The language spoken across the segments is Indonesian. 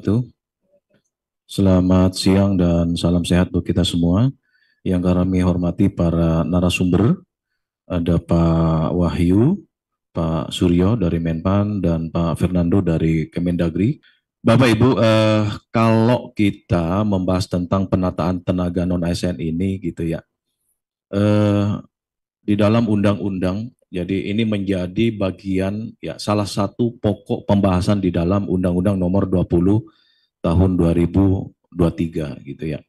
wabarakatuh. Selamat siang dan salam sehat untuk kita semua. Yang kami hormati para narasumber, ada Pak Wahyu, Pak Suryo dari Menpan, dan Pak Fernando dari Kemendagri. Bapak Ibu, kalau kita membahas tentang penataan tenaga non-ASN ini gitu ya, di dalam undang-undang, jadi ini menjadi bagian ya salah satu pokok pembahasan di dalam Undang-Undang Nomor 20 tahun 2023 gitu ya,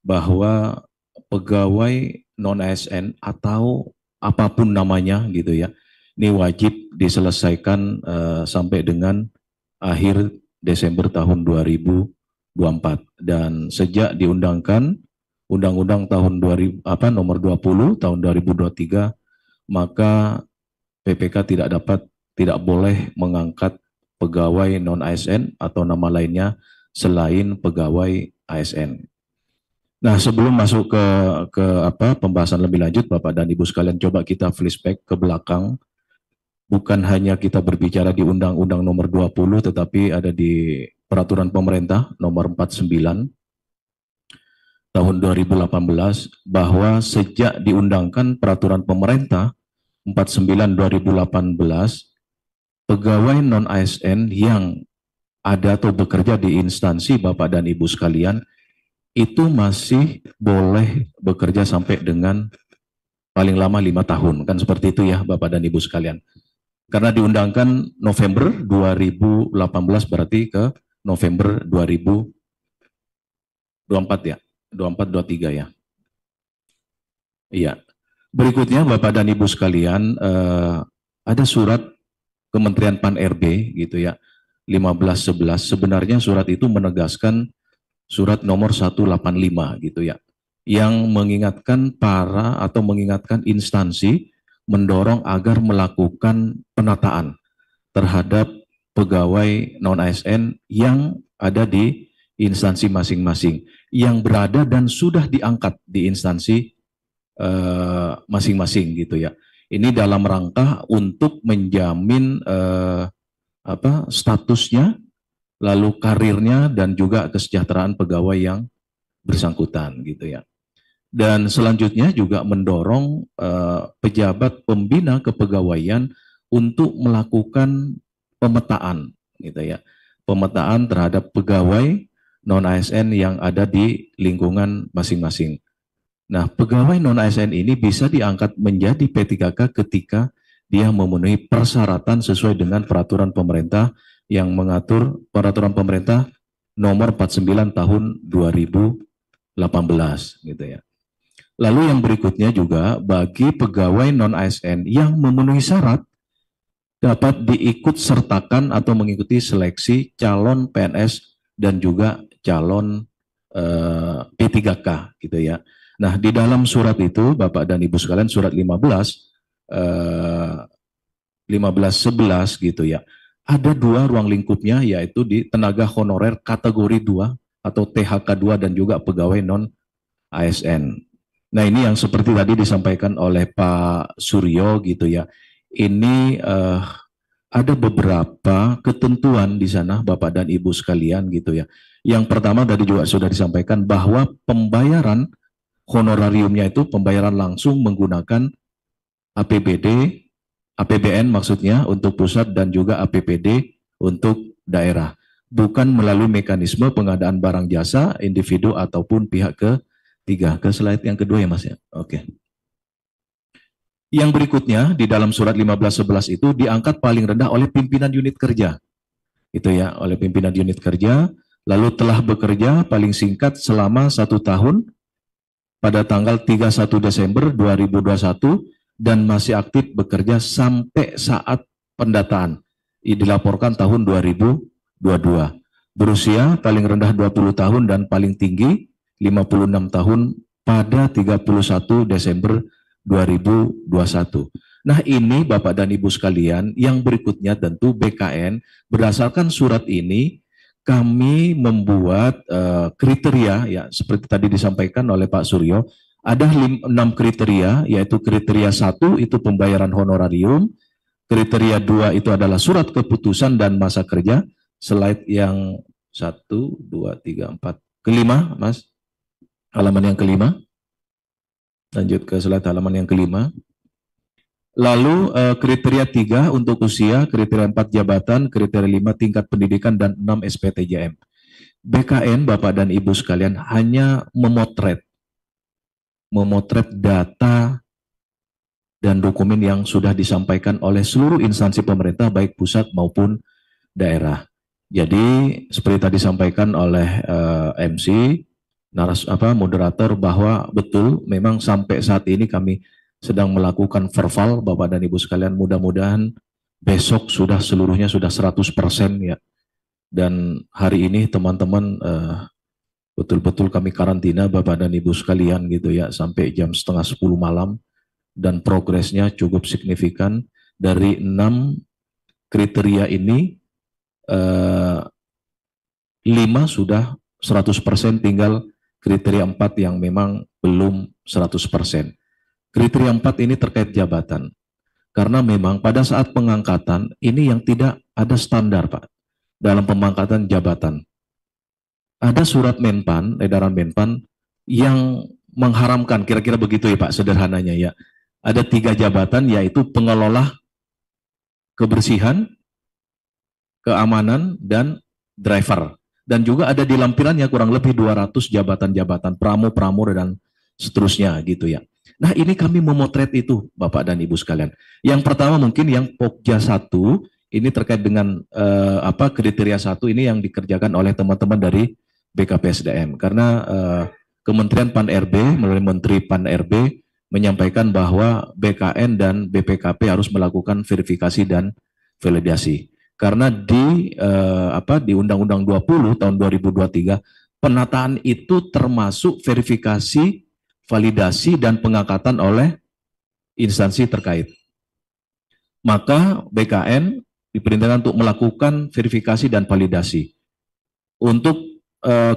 bahwa pegawai non-ASN atau apapun namanya gitu ya, ini wajib diselesaikan sampai dengan akhir Desember tahun 2024. Dan sejak diundangkan Undang-Undang tahun 2000 nomor 20 tahun 2023, maka PPK tidak boleh mengangkat pegawai non-ASN atau nama lainnya selain pegawai ASN. Nah, sebelum masuk ke pembahasan lebih lanjut, Bapak dan Ibu sekalian, coba kita flashback ke belakang. Bukan hanya kita berbicara di Undang-Undang Nomor 20, tetapi ada di Peraturan Pemerintah Nomor 49 tahun 2018, bahwa sejak diundangkan Peraturan Pemerintah 49 2018, pegawai non-ASN yang ada atau bekerja di instansi Bapak dan Ibu sekalian itu masih boleh bekerja sampai dengan paling lama 5 tahun. Kan seperti itu ya Bapak dan Ibu sekalian. Karena diundangkan November 2018 berarti ke November 2024 ya. 24-23 ya. Iya. Berikutnya Bapak dan Ibu sekalian, ada surat Kementerian Pan-RB gitu ya, 1511. Sebenarnya surat itu menegaskan surat nomor 185 gitu ya, yang mengingatkan mengingatkan instansi mendorong agar melakukan penataan terhadap pegawai non-ASN yang ada di instansi masing-masing, yang berada dan sudah diangkat di instansi masing-masing gitu ya. Ini dalam rangka untuk menjamin statusnya, lalu karirnya, dan juga kesejahteraan pegawai yang bersangkutan gitu ya. Dan selanjutnya juga mendorong pejabat pembina kepegawaian untuk melakukan pemetaan gitu ya. Pemetaan terhadap pegawai non-ASN yang ada di lingkungan masing-masing. Nah, pegawai non-ASN ini bisa diangkat menjadi P3K ketika dia memenuhi persyaratan sesuai dengan peraturan pemerintah yang mengatur peraturan pemerintah nomor 49 tahun 2018 gitu ya. Lalu yang berikutnya juga bagi pegawai non-ASN yang memenuhi syarat dapat diikut sertakan atau mengikuti seleksi calon PNS dan juga calon P3K gitu ya. Nah, di dalam surat itu Bapak dan Ibu sekalian, surat 1511 gitu ya, ada dua ruang lingkupnya, yaitu di tenaga honorer kategori 2 atau THK 2 dan juga pegawai non ASN. Nah, ini yang seperti tadi disampaikan oleh Pak Suryo gitu ya. Ini ada beberapa ketentuan di sana Bapak dan Ibu sekalian gitu ya. Yang pertama tadi juga sudah disampaikan bahwa pembayaran honorariumnya itu pembayaran langsung menggunakan APBD, APBN maksudnya untuk pusat dan juga APBD untuk daerah. Bukan melalui mekanisme pengadaan barang jasa individu ataupun pihak ketiga. Ke slide yang kedua ya Mas ya. Oke. Yang berikutnya di dalam surat 1511 itu diangkat paling rendah oleh pimpinan unit kerja. Itu ya, oleh pimpinan unit kerja, lalu telah bekerja paling singkat selama 1 tahun pada tanggal 31 Desember 2021 dan masih aktif bekerja sampai saat pendataan. Dilaporkan tahun 2022. Berusia paling rendah 20 tahun dan paling tinggi 56 tahun pada 31 Desember 2021. Nah, ini Bapak dan Ibu sekalian, yang berikutnya tentu BKN berdasarkan surat ini kami membuat kriteria ya, seperti tadi disampaikan oleh Pak Suryo, ada 6 kriteria, yaitu kriteria 1 itu pembayaran honorarium, kriteria 2 itu adalah surat keputusan dan masa kerja, slide yang 1, 2, 3, 4. Kelima, Mas. Halaman yang kelima. Lanjut ke slide halaman yang kelima. Lalu kriteria 3 untuk usia, kriteria 4 jabatan, kriteria 5 tingkat pendidikan, dan 6 SPTJM. BKN, Bapak dan Ibu sekalian, hanya memotret data dan dokumen yang sudah disampaikan oleh seluruh instansi pemerintah, baik pusat maupun daerah. Jadi seperti tadi disampaikan oleh MC, moderator, bahwa betul memang sampai saat ini kami sedang melakukan verbal, Bapak dan Ibu sekalian. Mudah-mudahan besok sudah seluruhnya sudah 100% ya. Dan hari ini teman-teman betul-betul kami karantina, Bapak dan Ibu sekalian gitu ya, sampai jam setengah 10 malam, dan progresnya cukup signifikan. Dari 6 kriteria ini 5 sudah 100%, tinggal kriteria 4 yang memang belum 100%. Kriteria 4 ini terkait jabatan. Karena memang pada saat pengangkatan ini yang tidak ada standar, Pak, dalam pengangkatan jabatan. Ada surat Menpan, edaran Menpan yang mengharamkan, kira-kira begitu ya Pak, sederhananya ya. Ada 3 jabatan, yaitu pengelola kebersihan, keamanan, dan driver. Dan juga ada di lampirannya kurang lebih 200 jabatan-jabatan, pramur dan seterusnya gitu ya. Nah, ini kami memotret itu, Bapak dan Ibu sekalian. Yang pertama mungkin yang Pokja 1, ini terkait dengan kriteria 1 ini yang dikerjakan oleh teman-teman dari BKPSDM. Karena Kementerian Pan-RB melalui Menteri Pan-RB menyampaikan bahwa BKN dan BPKP harus melakukan verifikasi dan validasi. Karena di Undang-Undang 20 tahun 2023, penataan itu termasuk verifikasi, validasi, dan pengangkatan oleh instansi terkait. Maka BKN diperintahkan untuk melakukan verifikasi dan validasi. Untuk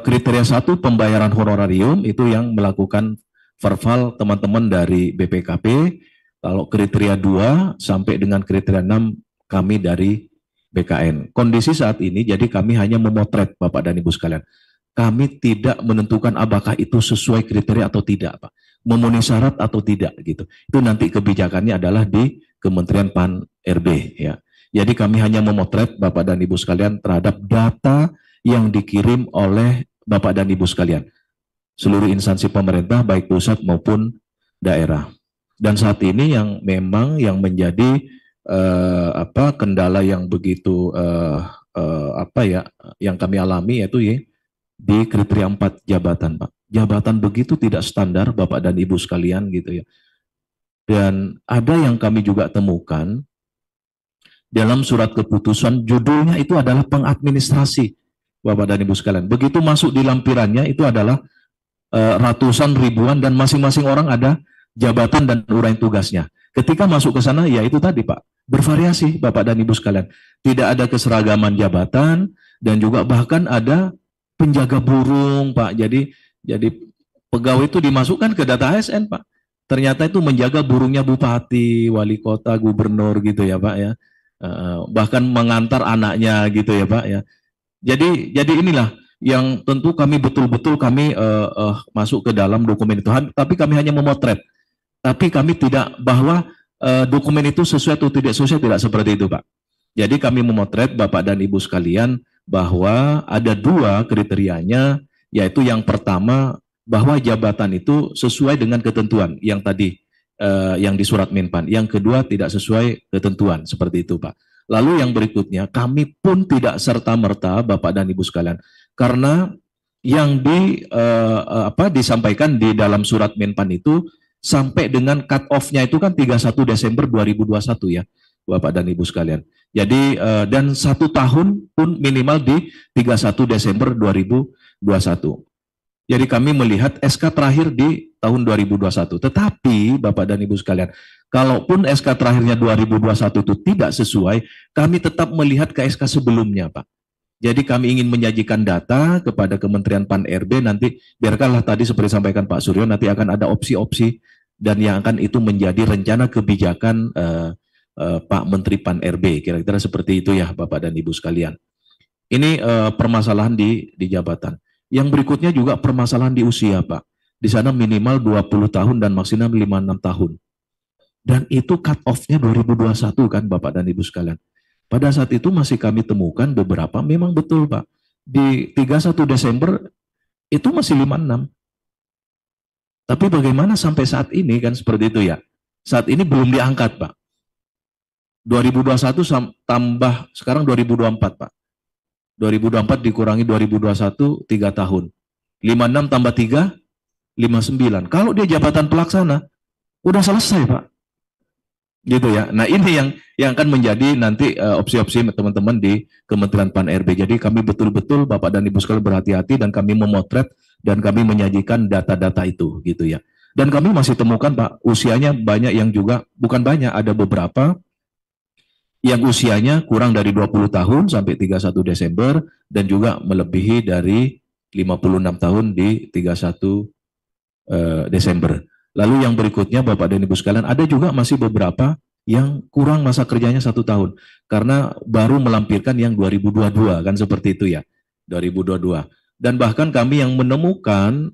kriteria 1 pembayaran honorarium itu yang melakukan verbal teman-teman dari BPKP. Kalau kriteria 2 sampai dengan kriteria 6 kami dari BKN. Kondisi saat ini jadi kami hanya memotret, Bapak dan Ibu sekalian. Kami tidak menentukan apakah itu sesuai kriteria atau tidak, Pak. Memenuhi syarat atau tidak gitu. Itu nanti kebijakannya adalah di Kementerian Pan-RB ya. Jadi kami hanya memotret, Bapak dan Ibu sekalian, terhadap data yang dikirim oleh Bapak dan Ibu sekalian, seluruh instansi pemerintah baik pusat maupun daerah. Dan saat ini yang memang yang menjadi kendala yang begitu yang kami alami yaitu di kriteria 4 jabatan, Pak. Jabatan begitu tidak standar, Bapak dan Ibu sekalian gitu ya. Dan ada yang kami juga temukan dalam surat keputusan, judulnya itu adalah pengadministrasi, Bapak dan Ibu sekalian. Begitu masuk di lampirannya itu adalah ratusan ribuan, dan masing-masing orang ada jabatan dan uraian tugasnya. Ketika masuk ke sana, ya itu tadi Pak, bervariasi Bapak dan Ibu sekalian. Tidak ada keseragaman jabatan, dan juga bahkan ada penjaga burung Pak. Jadi pegawai itu dimasukkan ke data ASN Pak. Ternyata itu menjaga burungnya bupati, wali kota, gubernur gitu ya Pak ya. Bahkan mengantar anaknya gitu ya Pak ya. Jadi inilah yang tentu kami betul-betul kami masuk ke dalam dokumen itu, tapi kami hanya memotret. Tapi kami tidak bahwa dokumen itu sesuai atau tidak sesuai, tidak seperti itu Pak. Jadi kami memotret Bapak dan Ibu sekalian bahwa ada 2 kriterianya, yaitu yang pertama bahwa jabatan itu sesuai dengan ketentuan yang tadi yang di surat Menpan. Yang kedua tidak sesuai ketentuan, seperti itu Pak. Lalu yang berikutnya, kami pun tidak serta-merta Bapak dan Ibu sekalian, karena yang disampaikan di dalam surat Menpan itu sampai dengan cut off-nya itu kan 31 Desember 2021 ya, Bapak dan Ibu sekalian. Jadi dan 1 tahun pun minimal di 31 Desember 2021. Jadi kami melihat SK terakhir di tahun 2021. Tetapi Bapak dan Ibu sekalian, kalaupun SK terakhirnya 2021 itu tidak sesuai, kami tetap melihat ke SK sebelumnya Pak. Jadi kami ingin menyajikan data kepada Kementerian Pan-RB, nanti biarkanlah tadi seperti sampaikan Pak Suryo, nanti akan ada opsi-opsi dan yang akan itu menjadi rencana kebijakan Pak Menteri Pan-RB, kira-kira seperti itu ya Bapak dan Ibu sekalian. Ini permasalahan di jabatan. Yang berikutnya juga permasalahan di usia, Pak. Di sana minimal 20 tahun dan maksimal 56 tahun. Dan itu cut off-nya 2021 kan Bapak dan Ibu sekalian. Pada saat itu masih kami temukan beberapa, memang betul Pak. Di 31 Desember itu masih 56. Tapi bagaimana sampai saat ini kan seperti itu ya. Saat ini belum diangkat Pak. 2021 tambah sekarang 2024 Pak. 2024 dikurangi 2021 3 tahun. 56 tambah 3, 59. Kalau dia jabatan pelaksana, udah selesai Pak. Gitu ya. Nah ini yang akan menjadi nanti opsi-opsi teman-teman di Kementerian Pan-RB. Jadi kami betul-betul Bapak dan Ibu sekalian berhati-hati dan kami memotret dan kami menyajikan data-data itu gitu ya. Dan kami masih temukan Pak, usianya banyak yang juga, bukan banyak, ada beberapa yang usianya kurang dari 20 tahun sampai 31 Desember dan juga melebihi dari 56 tahun di 31 Desember. Lalu yang berikutnya Bapak dan Ibu sekalian, ada juga masih beberapa yang kurang masa kerjanya 1 tahun karena baru melampirkan yang 2022 kan seperti itu ya, 2022. Dan bahkan kami yang menemukan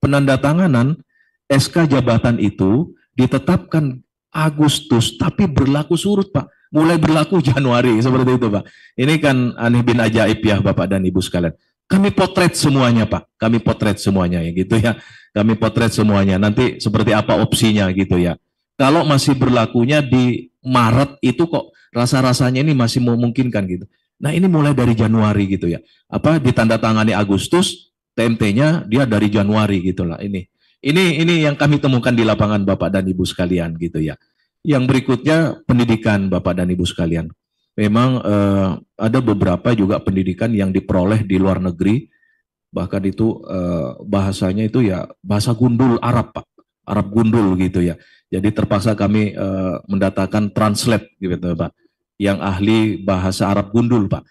penandatanganan SK jabatan itu ditetapkan Agustus tapi berlaku surut Pak, mulai berlaku Januari seperti itu Pak. Ini kan aneh bin ajaib ya Bapak dan Ibu sekalian. Kami potret semuanya Pak, kami potret semuanya ya gitu ya. Kami potret semuanya. Nanti seperti apa opsinya gitu ya. Kalau masih berlakunya di Maret itu kok rasa-rasanya ini masih memungkinkan gitu. Nah ini mulai dari Januari gitu ya. Apa ditandatangani Agustus, TMT-nya dia dari Januari gitulah ini. Ini yang kami temukan di lapangan Bapak dan Ibu sekalian gitu ya. Yang berikutnya pendidikan Bapak dan Ibu sekalian. Memang ada beberapa juga pendidikan yang diperoleh di luar negeri, bahkan itu bahasanya itu ya bahasa gundul Arab Pak, Arab gundul gitu ya. Jadi terpaksa kami mendatangkan translate gitu Pak, yang ahli bahasa Arab gundul Pak.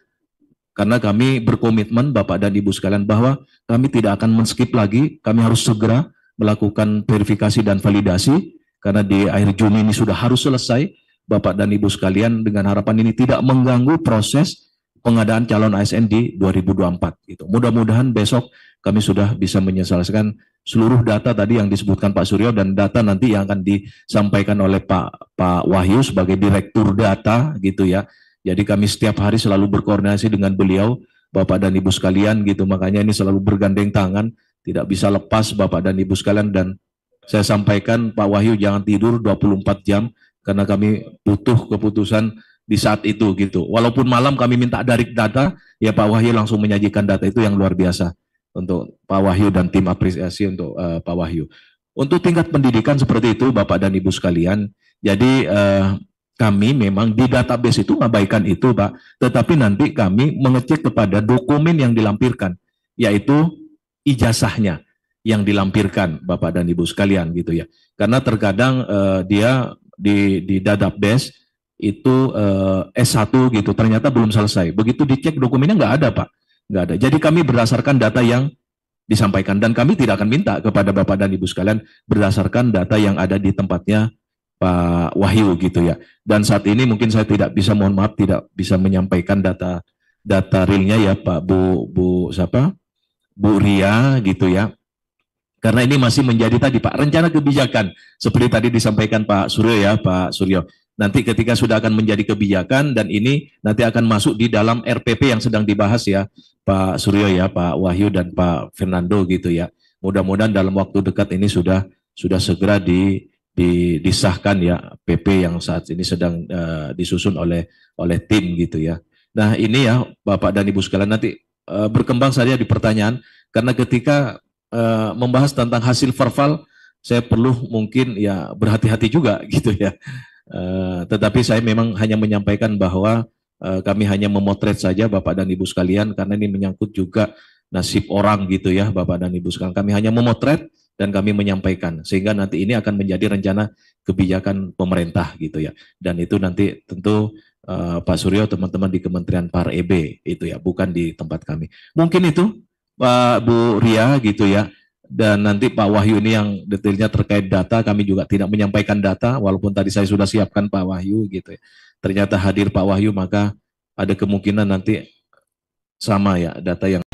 Karena kami berkomitmen Bapak dan Ibu sekalian bahwa kami tidak akan men-skip lagi, kami harus segera melakukan verifikasi dan validasi karena di akhir Juni ini sudah harus selesai Bapak dan Ibu sekalian dengan harapan ini tidak mengganggu proses pengadaan calon ASN di 2024 gitu. Mudah-mudahan besok kami sudah bisa menyelesaikan seluruh data tadi yang disebutkan Pak Suryo dan data nanti yang akan disampaikan oleh Pak Wahyu sebagai direktur data gitu ya. Jadi kami setiap hari selalu berkoordinasi dengan beliau, Bapak dan Ibu sekalian gitu. Makanya ini selalu bergandeng tangan, tidak bisa lepas Bapak dan Ibu sekalian. Dan saya sampaikan Pak Wahyu jangan tidur 24 jam karena kami butuh keputusan di saat itu gitu. Walaupun malam kami minta direct data, ya Pak Wahyu langsung menyajikan data itu yang luar biasa untuk Pak Wahyu dan tim apresiasi untuk Pak Wahyu. Untuk tingkat pendidikan seperti itu Bapak dan Ibu sekalian. Jadi kami memang di database itu mengabaikan itu Pak, tetapi nanti kami mengecek kepada dokumen yang dilampirkan, yaitu ijazahnya yang dilampirkan Bapak dan Ibu sekalian gitu ya. Karena terkadang dia di database itu S1 gitu, ternyata belum selesai. Begitu dicek dokumennya nggak ada Pak, nggak ada. Jadi kami berdasarkan data yang disampaikan dan kami tidak akan minta kepada Bapak dan Ibu sekalian berdasarkan data yang ada di tempatnya Pak Wahyu gitu ya. Dan saat ini mungkin saya tidak bisa, mohon maaf, tidak bisa menyampaikan data realnya ya Pak Bu siapa? Bu Ria gitu ya. Karena ini masih menjadi tadi Pak rencana kebijakan seperti tadi disampaikan Pak Suryo ya, Pak Suryo. Nanti ketika sudah akan menjadi kebijakan dan ini nanti akan masuk di dalam RPP yang sedang dibahas ya Pak Suryo ya, Pak Wahyu dan Pak Fernando gitu ya. Mudah-mudahan dalam waktu dekat ini sudah segera disahkan ya PP yang saat ini sedang disusun oleh tim gitu ya. Nah ini ya Bapak dan Ibu sekalian nanti berkembang saja di pertanyaan karena ketika membahas tentang hasil verbal saya perlu mungkin ya berhati-hati juga gitu ya. Tetapi saya memang hanya menyampaikan bahwa kami hanya memotret saja Bapak dan Ibu sekalian karena ini menyangkut juga nasib orang gitu ya Bapak dan Ibu sekalian. Kami hanya memotret dan kami menyampaikan sehingga nanti ini akan menjadi rencana kebijakan pemerintah gitu ya. Dan itu nanti tentu Pak Suryo teman-teman di Kementerian Par-EB itu ya, bukan di tempat kami. Mungkin itu Pak Bu Ria gitu ya. Dan nanti Pak Wahyu ini yang detailnya terkait data, kami juga tidak menyampaikan data walaupun tadi saya sudah siapkan Pak Wahyu gitu ya. Ternyata hadir Pak Wahyu maka ada kemungkinan nanti sama ya, data yang